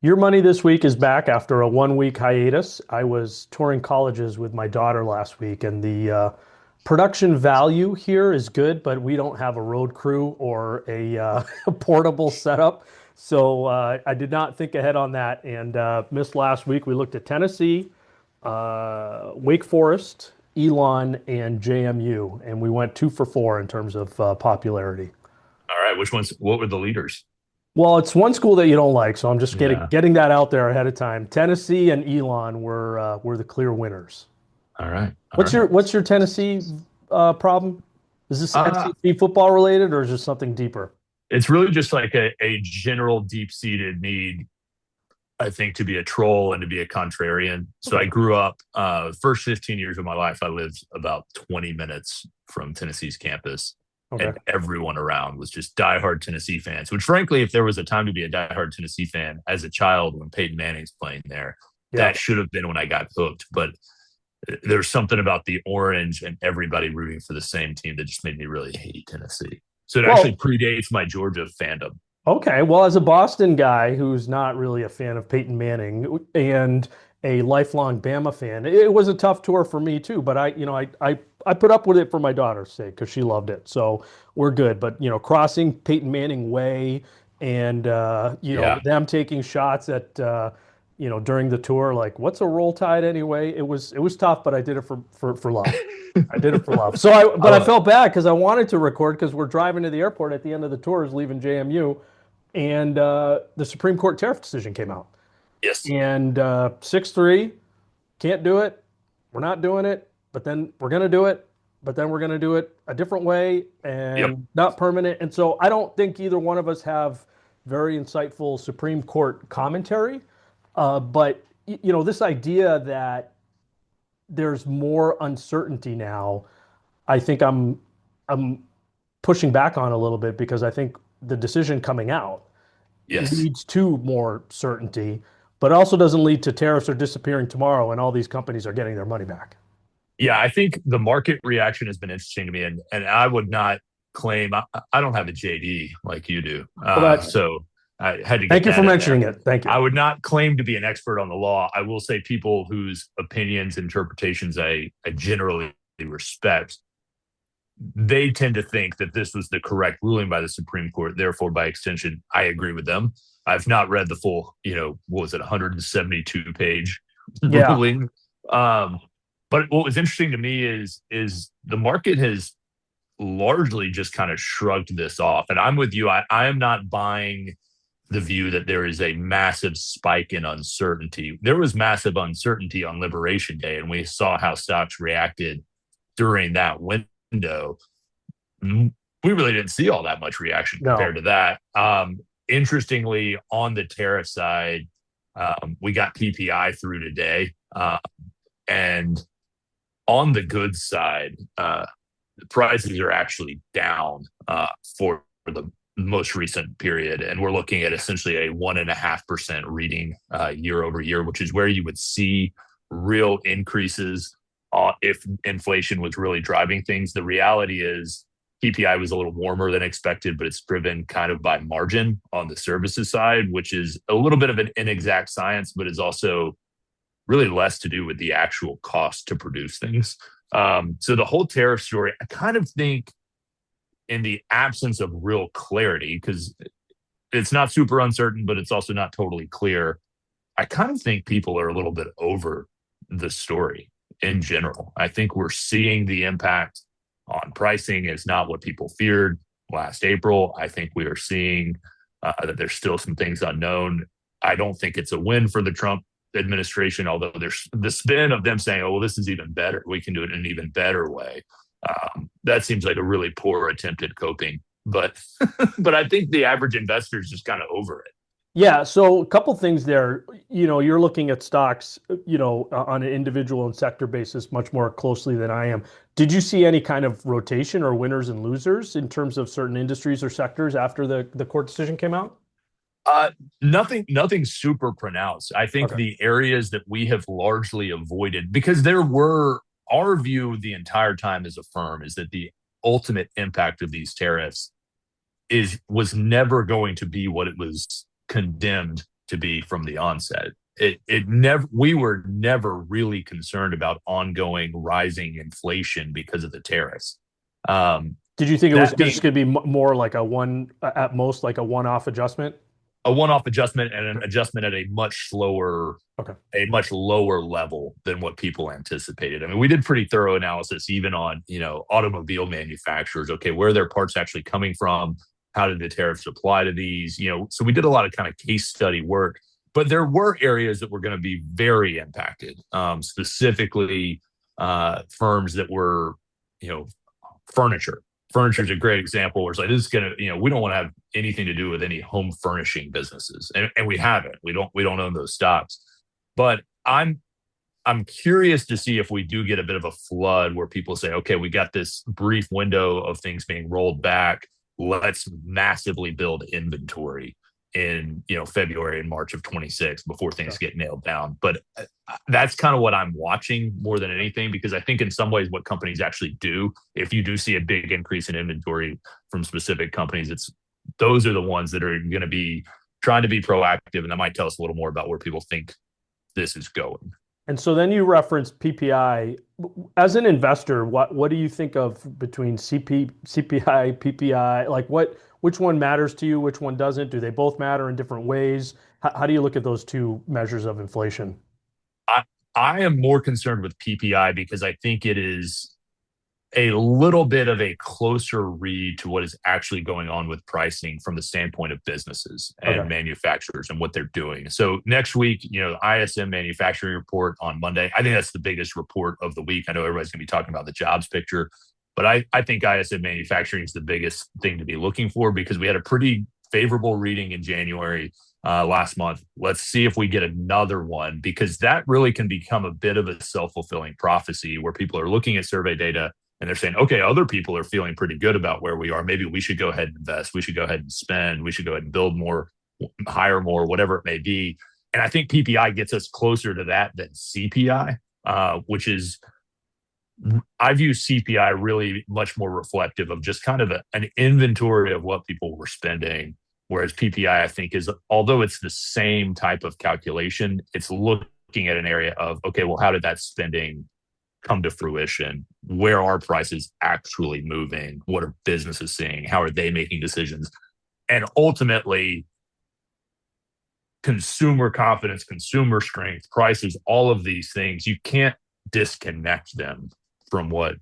Your money this week is back after a 1 week hiatus. I was touring colleges with my daughter last week, and the production value here is good, but we don't have a road crew or a portable setup. So I did not think ahead on that and missed last week. We looked at Tennessee, Wake Forest, Elon, and JMU, and we went 2 for 4 in terms of popularity. All right, which ones? What were the leaders? Well, it's one school that you don't like, so I'm just getting Yeah. getting that out there ahead of time. Tennessee and Elon were the clear winners. All right. All What's right. your Tennessee problem? Is this Uh, SEC football related or is there something deeper? it's really just like a general deep-seated need, I think, to be a troll and to be a contrarian. So I Okay. grew up, first 15 years of my life, I lived about 20 minutes from Tennessee's campus, Okay. and everyone around was just diehard Tennessee fans, which frankly, if there was a time to be a diehard Tennessee fan as a child when Peyton Manning's playing there, Yeah. that should have been when I got hooked. But there's something about the orange and everybody rooting for the same team that just made me really hate Tennessee. So it actually Well, predates my Georgia fandom. okay. Well, as a Boston guy who's not really a fan of Peyton Manning and a lifelong Bama fan, it was a tough tour for me too. But I put up with it for my daughter's sake because she loved it. So we're good. But crossing Peyton Manning way and Yeah. them taking shots at during the tour, like what's a roll tide anyway? It was tough, but I did it for love. I did it for love. I But I love, felt bad because I wanted to record because we're driving to the airport at the end of the tour, is leaving JMU, and the Supreme Court tariff decision came out, yes. and 6-3, can't do it. We're not doing it, but then we're gonna do it, but then we're gonna do it a different way Yep. and not permanent. And so I don't think either one of us have very insightful Supreme Court commentary, but this idea that there's more uncertainty now, I think I'm pushing back on a little bit because I think the decision coming out Yes. leads to more certainty, but also doesn't lead to tariffs are disappearing tomorrow and all these companies are getting their money back. Yeah, I think the market reaction has been interesting to me, and I would not claim I don't have a JD like you do, Well, so I had to thank get you for that in there. mentioning it. Thank you. I would not claim to be an expert on the law. I will say people whose opinions, interpretations I generally respect, they tend to think that this was the correct ruling by the Supreme Court. Therefore, by extension, I agree with them. I've not read the full, what was it, 172 page Yeah. ruling. Um, but what was interesting to me is the market has largely just kind of shrugged this off. And I'm with you. I am not buying the view that there is a massive spike in uncertainty. There was massive uncertainty on Liberation Day, and we saw how stocks reacted during that window. We really didn't see all that much reaction compared No. to that. Interestingly, on the tariff side, we got PPI through today. And on the goods side, the prices are actually down for the most recent period. And we're looking at essentially a 1.5% reading year over year, which is where you would see real increases if inflation was really driving things. The reality is PPI was a little warmer than expected, but it's driven kind of by margin on the services side, which is a little bit of an inexact science, but is also really less to do with the actual cost to produce things. So the whole tariff story, I kind of think in the absence of real clarity, because it's not super uncertain, but it's also not totally clear. I kind of think people are a little bit over the story in general. I think we're seeing the impact on pricing is not what people feared last April. I think we are seeing that there's still some things unknown. I don't think it's a win for the Trump administration, although there's the spin of them saying, oh, well, this is even better. We can do it in an even better way. That seems like a really poor attempt at coping. But but I think the average investor is just kind of over it. Yeah, so a couple things there. You're looking at stocks, on an individual and sector basis much more closely than I am. Did you see any kind of rotation or winners and losers in terms of certain industries or sectors after the court decision came out? Uh, nothing super pronounced. I think Okay. the areas that we have largely avoided, because there were our view the entire time as a firm is that the ultimate impact of these tariffs is was never going to be what it was condemned to be from the onset. It never we were never really concerned about ongoing rising inflation because of the tariffs. Um, Did you think it was that just being going to be more like a one, at most, like a one-off adjustment? a one-off adjustment and an adjustment at Okay. a much lower level than what people anticipated. I mean, we did pretty thorough analysis even on, automobile manufacturers. Okay, where are their parts actually coming from? How did the tariffs apply to these? So we did a lot of kind of case study work, but there were areas that were going to be very impacted, specifically firms that were, you know, furniture. Furniture is a great example where it's like, this is going to, we don't want to have anything to do with any home furnishing businesses. And we haven't. We don't own those stocks. But I'm curious to see if we do get a bit of a flood where people say, okay, we got this brief window of things being rolled back. Let's massively build inventory in February and March of 26 before things get nailed down. But that's kind of what I'm watching more than anything, because I think in some ways what companies actually do, if you do see a big increase in inventory from specific companies, those are the ones that are going to be trying to be proactive, and that might tell us a little more about where people think this is going. And so then you referenced PPI. As an investor, what do you think of between CPI, PPI? Like which one matters to you? Which one doesn't? Do they both matter in different ways? How do you look at those two measures of inflation? I I am more concerned with PPI because I think it is a little bit of a closer read to what is actually going on with pricing from the standpoint of businesses and Okay. manufacturers and what they're doing. So next week, the ISM manufacturing report on Monday, I think that's the biggest report of the week. I know everybody's going to be talking about the jobs picture, but I think ISM manufacturing is the biggest thing to be looking for because we had a pretty favorable reading in January last month. Let's see if we get another one, because that really can become a bit of a self-fulfilling prophecy where people are looking at survey data and they're saying, okay, other people are feeling pretty good about where we are. Maybe we should go ahead and invest. We should go ahead and spend. We should go ahead and build more, hire more, whatever it may be. And I think PPI gets us closer to that than CPI, which is, I view CPI really much more reflective of just kind of an inventory of what people were spending. Whereas PPI, I think, is, although it's the same type of calculation, it's looking at an area of, okay, well, how did that spending come to fruition? Where are prices actually moving? What are businesses seeing? How are they making decisions? And ultimately, consumer confidence, consumer strength, prices, all of these things, you can't disconnect them from what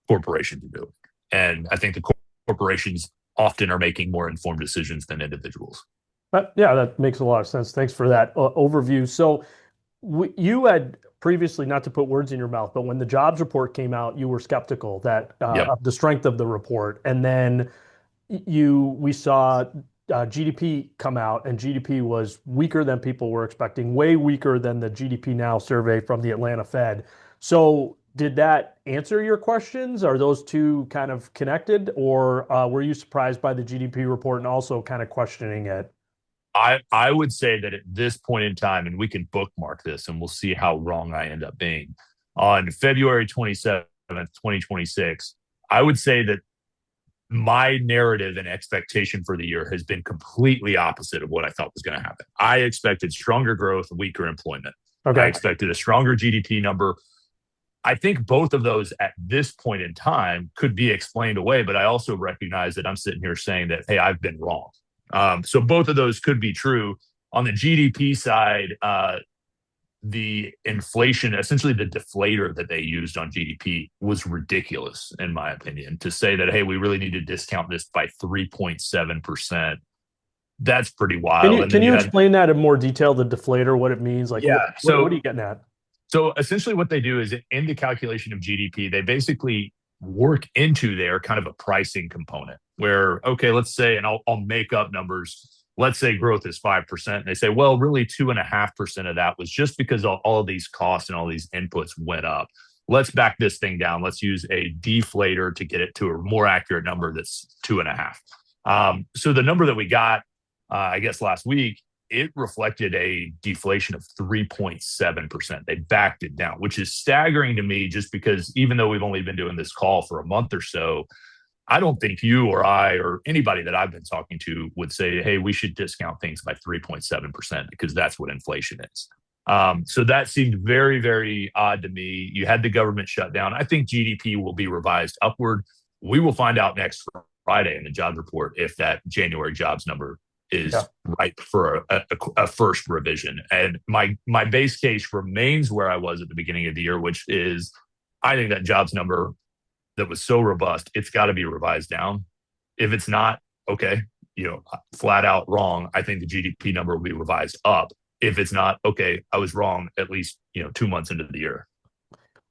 corporations are doing. And I think the corporations often are making more informed decisions than individuals. Yeah, that makes a lot of sense. Thanks for that overview. So you had previously, not to put words in your mouth, but when the jobs report came out, you were skeptical that Yep. of the strength of the report, and then we saw GDP come out, and GDP was weaker than people were expecting, way weaker than the GDP Now survey from the Atlanta Fed. So did that answer your questions? Are those two kind of connected, or were you surprised by the GDP report and also kind of questioning it? I would say that at this point in time, and we can bookmark this and we'll see how wrong I end up being, on February 27th, 2026, I would say that my narrative and expectation for the year has been completely opposite of what I thought was going to happen. I expected stronger growth, weaker employment. I Okay. expected a stronger GDP number. I think both of those at this point in time could be explained away, but I also recognize that I'm sitting here saying that, hey, I've been wrong. So both of those could be true. On the GDP side, the inflation, essentially the deflator that they used on GDP, was ridiculous, in my opinion. To say that, hey, we really need to discount this by 3.7%, that's pretty Can wild. you And can then you you had, explain that in more detail, the deflator, what it means? Like yeah. what are you getting at? So essentially, what they do is in the calculation of GDP, they basically work into their kind of a pricing component where, okay, let's say, and I'll make up numbers. Let's say growth is 5%. And they say, well, really 2.5% of that was just because all of these costs and all these inputs went up. Let's back this thing down. Let's use a deflator to get it to a more accurate number that's 2.5. So the number that we got, I guess last week, it reflected a deflation of 3.7%. They backed it down, which is staggering to me just because even though we've only been doing this call for a month or so, I don't think you or I or anybody that I've been talking to would say, hey, we should discount things by 3.7% because that's what inflation is. So that seemed very, very odd to me. You had the government shut down. I think GDP will be revised upward. We will find out next Friday in the jobs report if that January jobs number Yeah. is right for a first revision. And my base case remains where I was at the beginning of the year, which is I think that jobs number that was so robust, it's got to be revised down. If it's not, okay, flat out wrong. I think the GDP number will be revised up. If it's not, okay, I was wrong at least, 2 months into the year.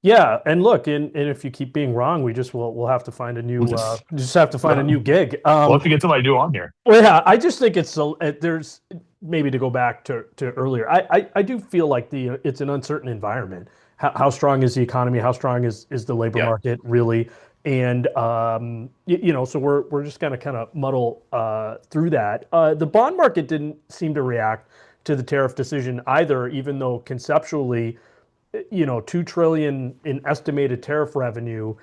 Yeah, and look, and if you keep being wrong, we'll have to find a We'll new just, just have to find a new we'll gig. have to get somebody new on here. Well, yeah, I just think there's maybe to go back to earlier. I do feel like it's an uncertain environment. How strong is the economy? How strong is the labor Yeah. market really? And so we're just gonna kind of muddle through that. The bond market didn't seem to react to the tariff decision either, even though conceptually, 2 trillion in estimated tariff revenue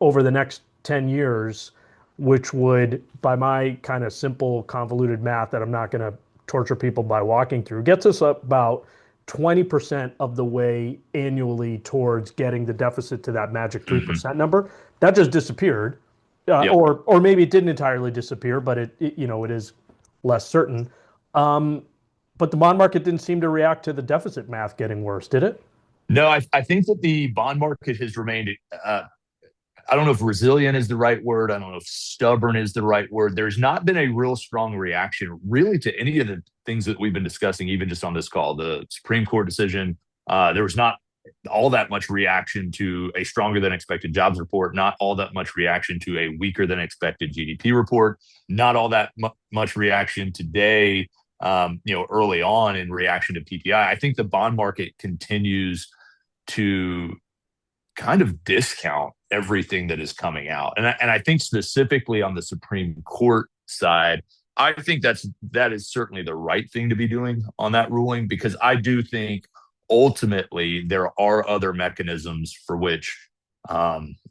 over the next 10 years, which would, by my kind of simple, convoluted math that I'm not going to torture people by walking through, gets us up about 20% of the way annually towards getting the deficit to that magic Mm-hmm. 3% number. That just disappeared. Yep. Or maybe it didn't entirely disappear, but it is less certain. Um, but the bond market didn't seem to react to the deficit math getting worse, did it? No, I think that the bond market has remained I don't know if resilient is the right word. I don't know if stubborn is the right word. There's not been a real strong reaction, really, to any of the things that we've been discussing, even just on this call. The Supreme Court decision, there was not all that much reaction to a stronger than expected jobs report, not all that much reaction to a weaker than expected GDP report, not all that much reaction today, early on in reaction to PPI. I think the bond market continues to kind of discount everything that is coming out. And I think specifically on the Supreme Court side, I think that is certainly the right thing to be doing on that ruling, because I do think ultimately there are other mechanisms for which,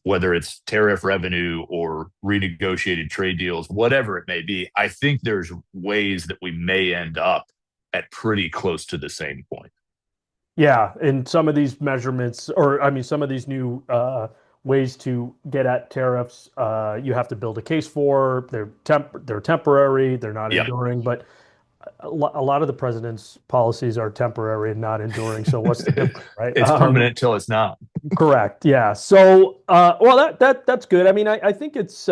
whether it's tariff revenue or renegotiated trade deals, whatever it may be, I think there's ways that we may end up at pretty close to the same point. Yeah, and some of these measurements, or I mean, some of these new ways to get at tariffs, you have to build a case for. They're temporary, they're not Yeah. enduring, but a lot of the president's policies are temporary and not enduring. So what's the difference, right? It's permanent till it's not. Correct. Yeah. So, well, that's good. I mean, I think it's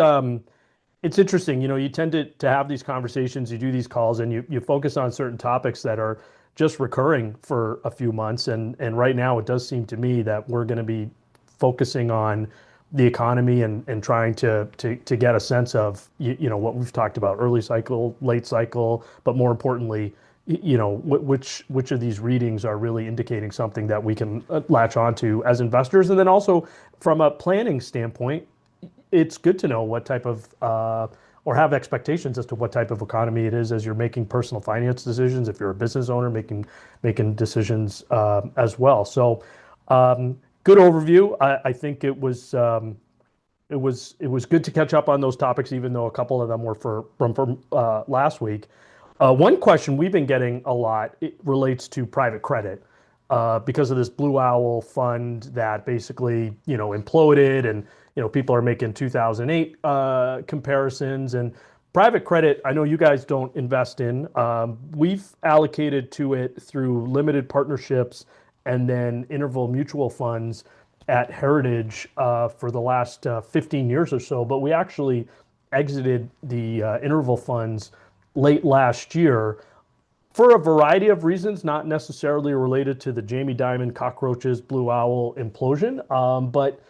interesting. You tend to have these conversations, you do these calls, and you focus on certain topics that are just recurring for a few months. And right now, it does seem to me that we're going to be focusing on the economy and trying to get a sense of what we've talked about: early cycle, late cycle, but more importantly, which of these readings are really indicating something that we can latch onto as investors, and then also from a planning standpoint, it's good to know what type of or have expectations as to what type of economy it is as you're making personal finance decisions. If you're a business owner, making decisions as well. So, good overview. I think it was good to catch up on those topics, even though a couple of them were from last week. One question we've been getting a lot, it relates to private credit, because of this Blue Owl fund that basically, imploded, and people are making 2008 comparisons. And private credit, I know you guys don't invest in. We've allocated to it through limited partnerships and then interval mutual funds at Heritage for the last 15 years or so. But we actually exited the interval funds late last year for a variety of reasons, not necessarily related to the Jamie Dimon cockroaches, Blue Owl implosion. But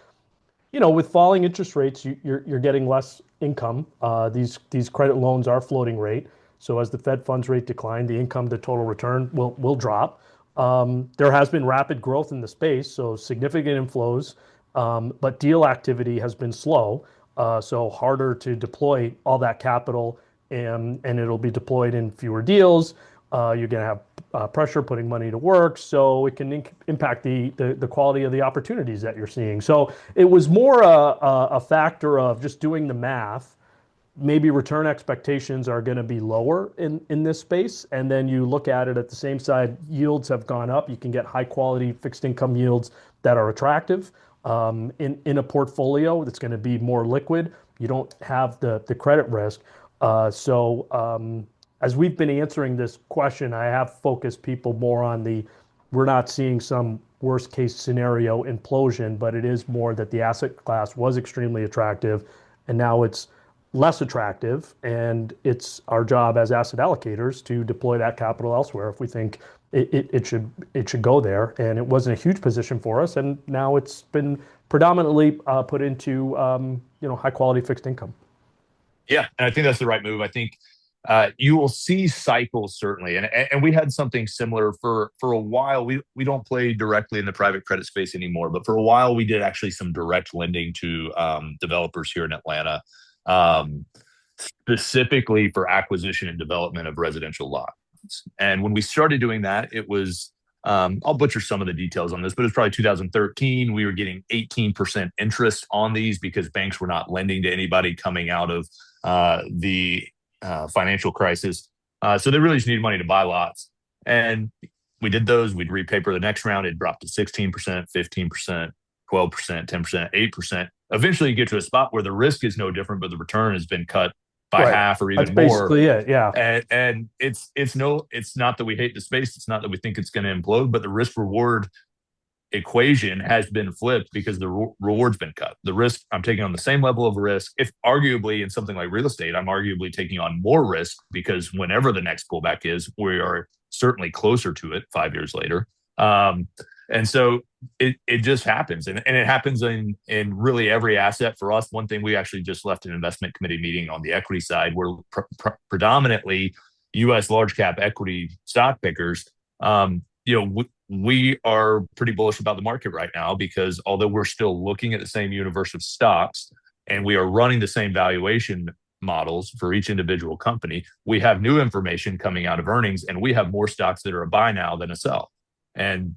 with falling interest rates, you're getting less income. These credit loans are floating rate, so as the Fed funds rate decline, the income to total return will drop. There has been rapid growth in the space, so significant inflows, but deal activity has been slow, so harder to deploy all that capital, and it'll be deployed in fewer deals. You're going to have pressure putting money to work, so it can impact the quality of the opportunities that you're seeing. So it was more a factor of just doing the math. Maybe return expectations are going to be lower in this space. And then you look at it at the same side, yields have gone up. You can get high quality fixed income yields that are attractive in a portfolio that's going to be more liquid. You don't have the credit risk. As we've been answering this question, I have focused people more on we're not seeing some worst case scenario implosion, but it is more that the asset class was extremely attractive and now it's less attractive. And it's our job as asset allocators to deploy that capital elsewhere if we think it should go there. And it wasn't a huge position for us. And now it's been predominantly put into high quality fixed income. Yeah, and I think that's the right move. I think you will see cycles certainly, and we had something similar for a while. We don't play directly in the private credit space anymore, but for a while we did actually some direct lending to developers here in Atlanta, um, specifically for acquisition and development of residential lots. And when we started doing that, it was I'll butcher some of the details on this, but it was probably 2013. We were getting 18% interest on these because banks were not lending to anybody coming out of the financial crisis. So they really just needed money to buy lots. And we did those. We'd repaper the next round. It dropped to 16%, 15%, 12%, 10%, 8%. Eventually, you get to a spot where the risk is no different, but the return has been cut by Right. half or That's even more. basically it. Yeah. And it's not that we hate the space. It's not that we think it's going to implode, but the risk reward equation has been flipped because the reward's been cut. The risk, I'm taking on the same level of risk. If arguably in something like real estate, I'm arguably taking on more risk because whenever the next pullback is, we are certainly closer to it 5 years later. And so it just happens, and it happens in really every asset for us. One thing, we actually just left an investment committee meeting on the equity side. We're predominantly U.S. large cap equity stock pickers. We are pretty bullish about the market right now because although we're still looking at the same universe of stocks and we are running the same valuation models for each individual company, we have new information coming out of earnings, and we have more stocks that are a buy now than a sell. And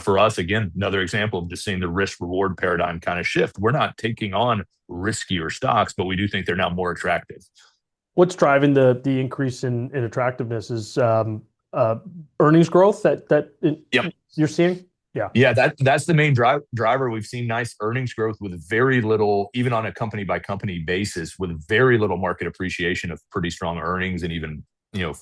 for us, again, another example of just seeing the risk reward paradigm kind of shift. We're not taking on riskier stocks, but we do think they're now more attractive. What's driving the increase in attractiveness is earnings growth that Yep. you're seeing? Yeah. Yeah, that's the main driver. We've seen nice earnings growth with very little, even on a company by company basis, with very little market appreciation of pretty strong earnings and even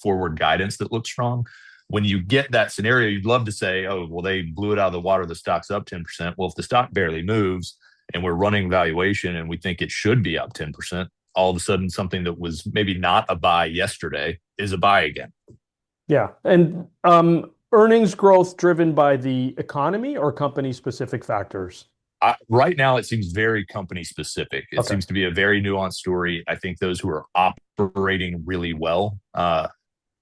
forward guidance that looks strong. When you get that scenario, you'd love to say, oh, well, they blew it out of the water. The stock's up 10%. Well, if the stock barely moves and we're running valuation and we think it should be up 10%, all of a sudden something that was maybe not a buy yesterday is a buy again. Yeah. And earnings growth driven by the economy or company specific factors? Right now, it seems very company specific. It Okay. seems to be a very nuanced story. I think those who are operating really well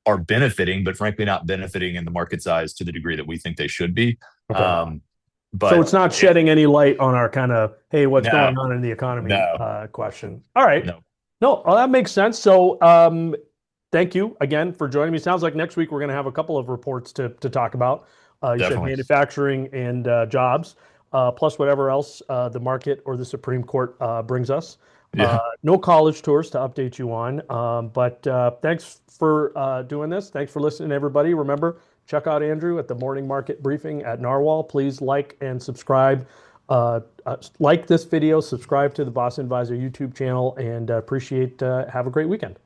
are benefiting, but frankly, not benefiting in the market size to the degree that we think they should be. Okay. Um, So but it's not shedding any light on our kind of, hey, what's no, going on in the economy no, question. All right. no, No, well, that makes sense. So thank you again for joining me. Sounds like next week we're going to have a couple of reports to talk about. You said definitely. manufacturing and jobs, plus whatever else the market or the Supreme Court brings us. Yeah, No college tours to update you on, but thanks for doing this. Thanks for listening, everybody. Remember, check out Andrew at the morning market briefing at Narwhal. Please like and subscribe. Like this video, subscribe to the Boston Advisor YouTube channel, and appreciate. Have a great weekend.